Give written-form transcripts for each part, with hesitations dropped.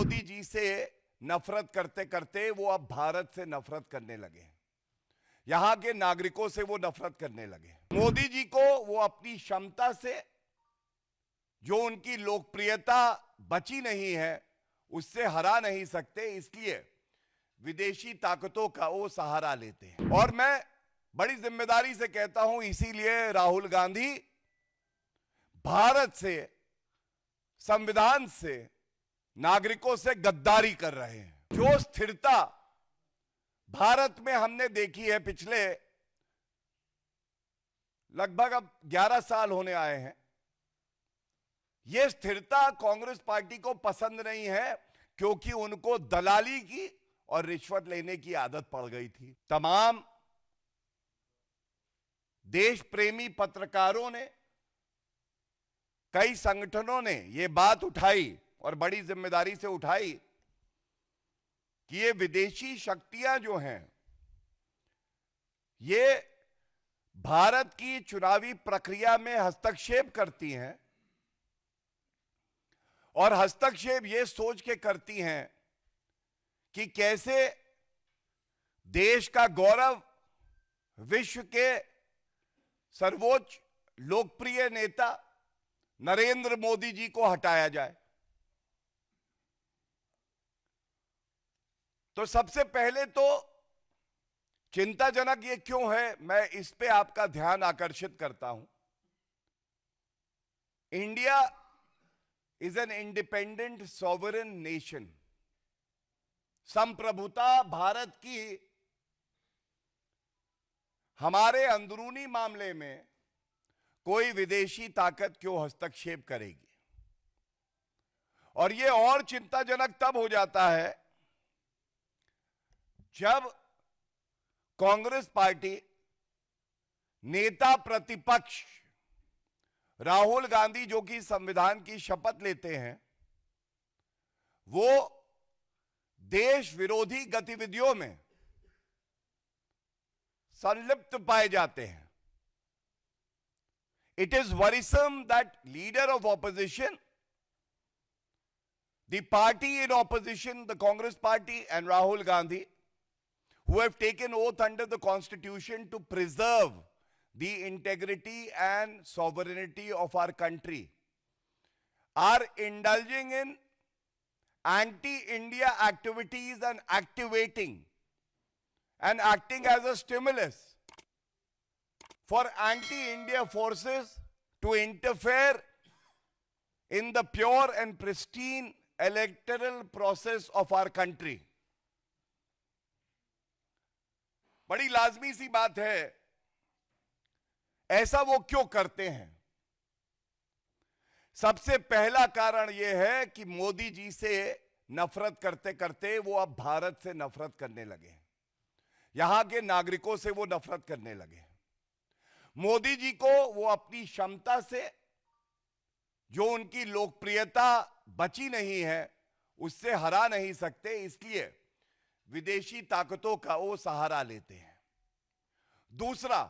मोदी जी से नफरत करते करते वो अब भारत से नफरत करने लगे हैं। यहां के नागरिकों से वो नफरत करने लगे हैं। मोदी जी को वो अपनी क्षमता से, जो उनकी लोकप्रियता बची नहीं है, उससे हरा नहीं सकते, इसलिए विदेशी ताकतों का वो सहारा लेते हैं। और मैं बड़ी जिम्मेदारी से कहता हूं, इसीलिए राहुल गांधी भारत से, संविधान से, नागरिकों से गद्दारी कर रहे हैं। जो स्थिरता भारत में हमने देखी है पिछले लगभग अब 11 साल होने आए हैं, यह स्थिरता कांग्रेस पार्टी को पसंद नहीं है, क्योंकि उनको दलाली की और रिश्वत लेने की आदत पड़ गई थी। तमाम देश प्रेमी पत्रकारों ने, कई संगठनों ने यह बात उठाई और बड़ी जिम्मेदारी से उठाई कि ये विदेशी शक्तियां जो हैं, ये भारत की चुनावी प्रक्रिया में हस्तक्षेप करती हैं, और हस्तक्षेप ये सोच के करती हैं कि कैसे देश का गौरव, विश्व के सर्वोच्च लोकप्रिय नेता नरेंद्र मोदी जी को हटाया जाए। तो सबसे पहले तो चिंताजनक ये क्यों है, मैं इस पे आपका ध्यान आकर्षित करता हूं। India is an independent sovereign nation. संप्रभुता भारत की हमारे अंदरूनी मामले में कोई विदेशी ताकत क्यों हस्तक्षेप करेगी। और यह और चिंताजनक तब हो जाता है जब कांग्रेस पार्टी नेता प्रतिपक्ष राहुल गांधी, जो कि संविधान की शपथ लेते हैं, वो देश विरोधी गतिविधियों में संलिप्त पाए जाते हैं। It is worrisome that leader of opposition, the party in opposition, the Congress party and Rahul Gandhi, who have taken oath under the Constitution to preserve the integrity and sovereignty of our country, are indulging in anti-India activities and activating and acting as a stimulus for anti-India forces to interfere in the pure and pristine electoral process of our country. बड़ी लाजमी सी बात है, ऐसा वो क्यों करते हैं? सबसे पहला कारण यह है कि मोदी जी से नफरत करते करते वो अब भारत से नफरत करने लगे हैं। यहां के नागरिकों से वो नफरत करने लगे हैं। मोदी जी को वो अपनी क्षमता से, जो उनकी लोकप्रियता बची नहीं है, उससे हरा नहीं सकते, इसलिए विदेशी ताकतों का वो सहारा लेते हैं। दूसरा,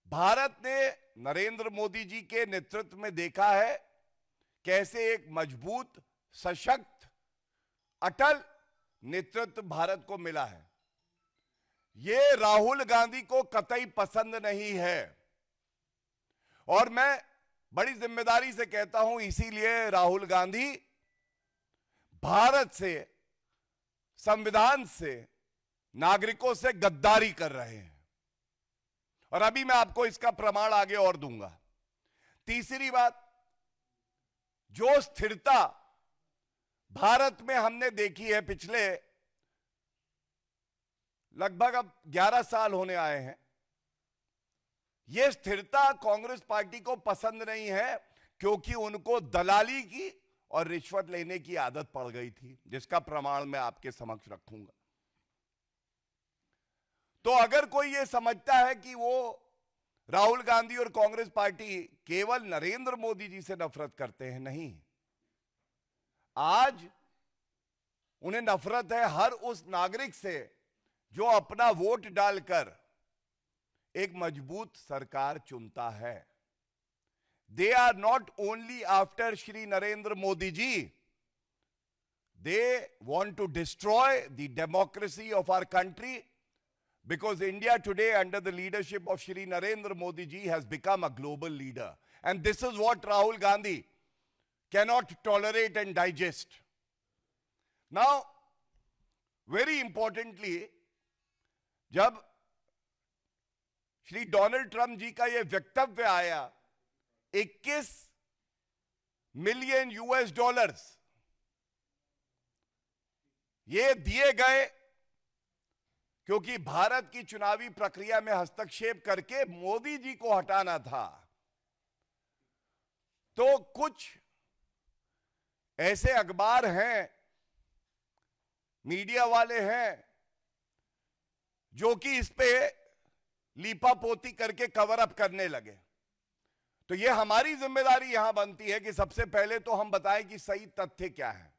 भारत ने नरेंद्र मोदी जी के नेतृत्व में देखा है कैसे एक मजबूत, सशक्त, अटल नेतृत्व भारत को मिला है। यह राहुल गांधी को कतई पसंद नहीं है, और मैं बड़ी जिम्मेदारी से कहता हूं, इसीलिए राहुल गांधी भारत से, संविधान से, नागरिकों से गद्दारी कर रहे हैं। और अभी मैं आपको इसका प्रमाण आगे और दूंगा। तीसरी बात, जो स्थिरता भारत में हमने देखी है पिछले लगभग अब 11 साल होने आए हैं, यह स्थिरता कांग्रेस पार्टी को पसंद नहीं है, क्योंकि उनको दलाली की और रिश्वत लेने की आदत पड़ गई थी, जिसका प्रमाण मैं आपके समक्ष रखूंगा। तो अगर कोई यह समझता है कि वो राहुल गांधी और कांग्रेस पार्टी केवल नरेंद्र मोदी जी से नफरत करते हैं, नहीं, आज उन्हें नफरत है हर उस नागरिक से जो अपना वोट डालकर एक मजबूत सरकार चुनता है। They are not only after Shri Narendra Modi ji, they want to destroy the democracy of our country, because India today, under the leadership of Shri Narendra Modi ji, has become a global leader. And this is what Rahul Gandhi cannot tolerate and digest. Now, very importantly, जब Shri Donald Trump जी का यह वक्तव्य आया, 21 million US dollars ये दिए गए क्योंकि भारत की चुनावी प्रक्रिया में हस्तक्षेप करके मोदी जी को हटाना था। तो कुछ ऐसे अखबार हैं, मीडिया वाले हैं, जो कि इस पे लीपापोती करके कवर अप करने लगे। तो ये हमारी जिम्मेदारी यहां बनती है कि सबसे पहले तो हम बताएं कि सही तथ्य क्या है।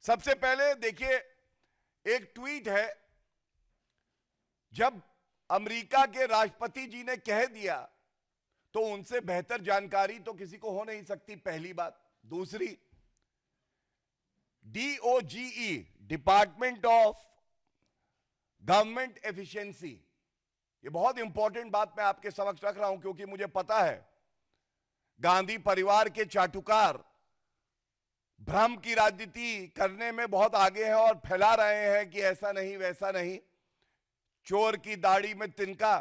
सबसे पहले देखिए, एक ट्वीट है, जब अमेरिका के राष्ट्रपति जी ने कह दिया तो उनसे बेहतर जानकारी तो किसी को हो नहीं सकती, पहली बात। दूसरी, DOGE, department of government efficiency, ये बहुत इंपॉर्टेंट बात मैं आपके समक्ष रख रहा हूं, क्योंकि मुझे पता है गांधी परिवार के चाटुकार भ्रम की राजनीति करने में बहुत आगे हैं और फैला रहे हैं कि ऐसा नहीं वैसा नहीं, चोर की दाढ़ी में तिनका।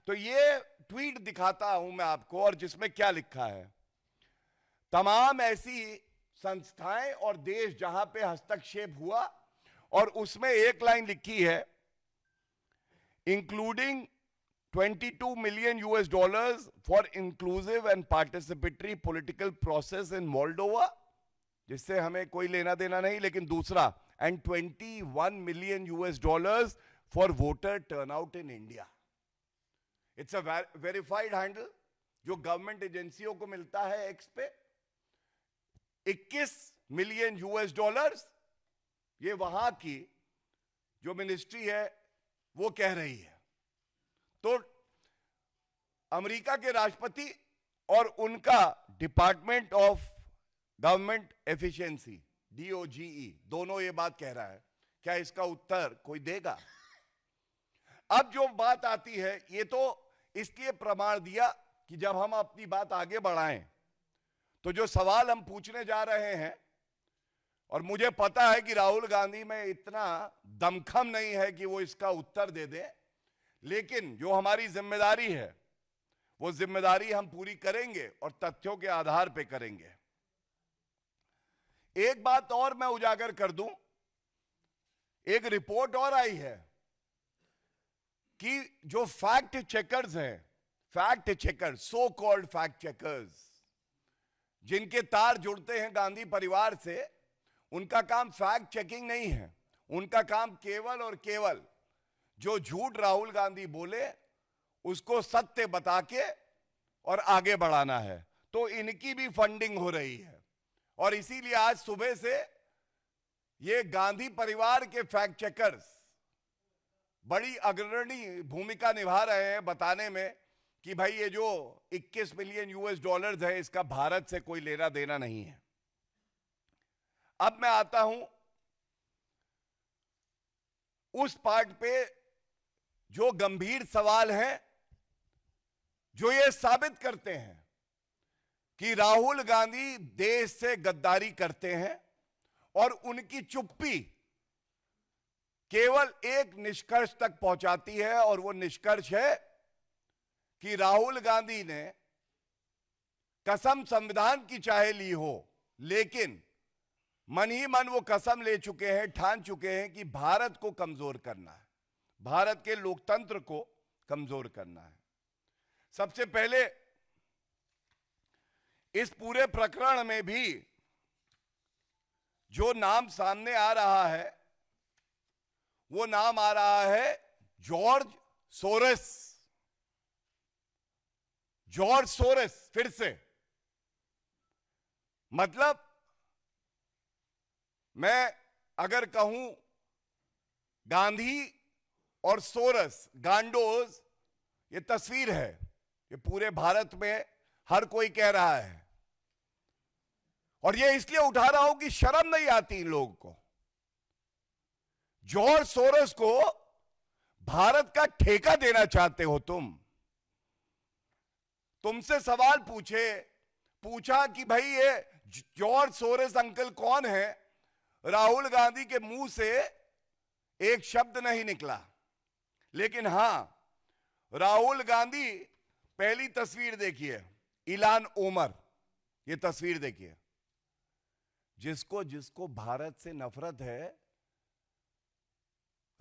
तो ये ट्वीट दिखाता हूं मैं आपको, और जिसमें क्या लिखा है, तमाम ऐसी संस्थाएं और देश जहां पे हस्तक्षेप हुआ, और उसमें एक लाइन लिखी है, including 22 million US dollars for inclusive and participatory political process in Moldova, जिससे हमें कोई लेना देना नहीं। लेकिन दूसरा, and 21 million US dollars for voter turnout in India. It's a verified handle जो गवर्नमेंट एजेंसियों को मिलता है एक्स पे। 21 मिलियन यूएस डॉलर्स ये वहां की जो मिनिस्ट्री है वो कह रही है। तो अमेरिका के राष्ट्रपति और उनका department of government efficiency, DOGE, दोनों ये बात कह रहा है। क्या इसका उत्तर कोई देगा? अब जो बात आती है, ये तो इसलिए प्रमाण दिया कि जब हम अपनी बात आगे बढ़ाएं तो जो सवाल हम पूछने जा रहे हैं, और मुझे पता है कि राहुल गांधी में इतना दमखम नहीं है कि वो इसका उत्तर दे दें, लेकिन जो हमारी जिम्मेदारी है वो जिम्मेदारी हम पूरी करेंगे और तथ्यों के आधार पे करेंगे। एक बात और मैं उजागर कर दूं, एक रिपोर्ट और आई है कि जो फैक्ट चेकर्स हैं, fact checkers, so called fact checkers, जिनके तार जुड़ते हैं गांधी परिवार से, उनका काम फैक्ट चेकिंग नहीं है। उनका काम केवल और केवल जो झूठ राहुल गांधी बोले उसको सत्य बता के और आगे बढ़ाना है। तो इनकी भी फंडिंग हो रही है, और इसीलिए आज सुबह से ये गांधी परिवार के फैक्ट चेकर्स बड़ी अग्रणी भूमिका निभा रहे हैं बताने में कि भाई ये जो 21 मिलियन यूएस डॉलर्स है, इसका भारत से कोई लेना देना नहीं है। अब मैं आता हूं उस पार्ट पे जो गंभीर सवाल हैं, जो ये साबित करते हैं कि राहुल गांधी देश से गद्दारी करते हैं, और उनकी चुप्पी केवल एक निष्कर्ष तक पहुंचाती है, और वो निष्कर्ष है कि राहुल गांधी ने कसम संविधान की चाहे ली हो, लेकिन मन ही मन वो कसम ले चुके हैं, ठान चुके हैं कि भारत को कमजोर करना है, भारत के लोकतंत्र को कमजोर करना है। सबसे पहले इस पूरे प्रकरण में भी जो नाम सामने आ रहा है, वो नाम आ रहा है जॉर्ज सोरेस। जॉर्ज सोरेस, फिर से, मतलब मैं अगर कहूं गांधी और सोरस, गांडोज, ये तस्वीर है, ये पूरे भारत में हर कोई कह रहा है। और ये इसलिए उठा रहा हूं कि शर्म नहीं आती इन लोगों को। जॉर्ज सोरोस को भारत का ठेका देना चाहते हो तुम। तुमसे सवाल पूछा कि भाई ये जॉर्ज सोरोस अंकल कौन है, राहुल गांधी के मुंह से एक शब्द नहीं निकला। लेकिन हां, राहुल गांधी, पहली तस्वीर देखिए, इलान ओमर, ये तस्वीर देखिए। जिसको जिसको भारत से नफरत है,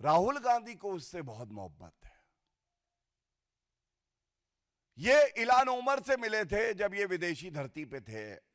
राहुल गांधी को उससे बहुत मोहब्बत है। ये इलान ओमर से मिले थे जब ये विदेशी धरती पे थे।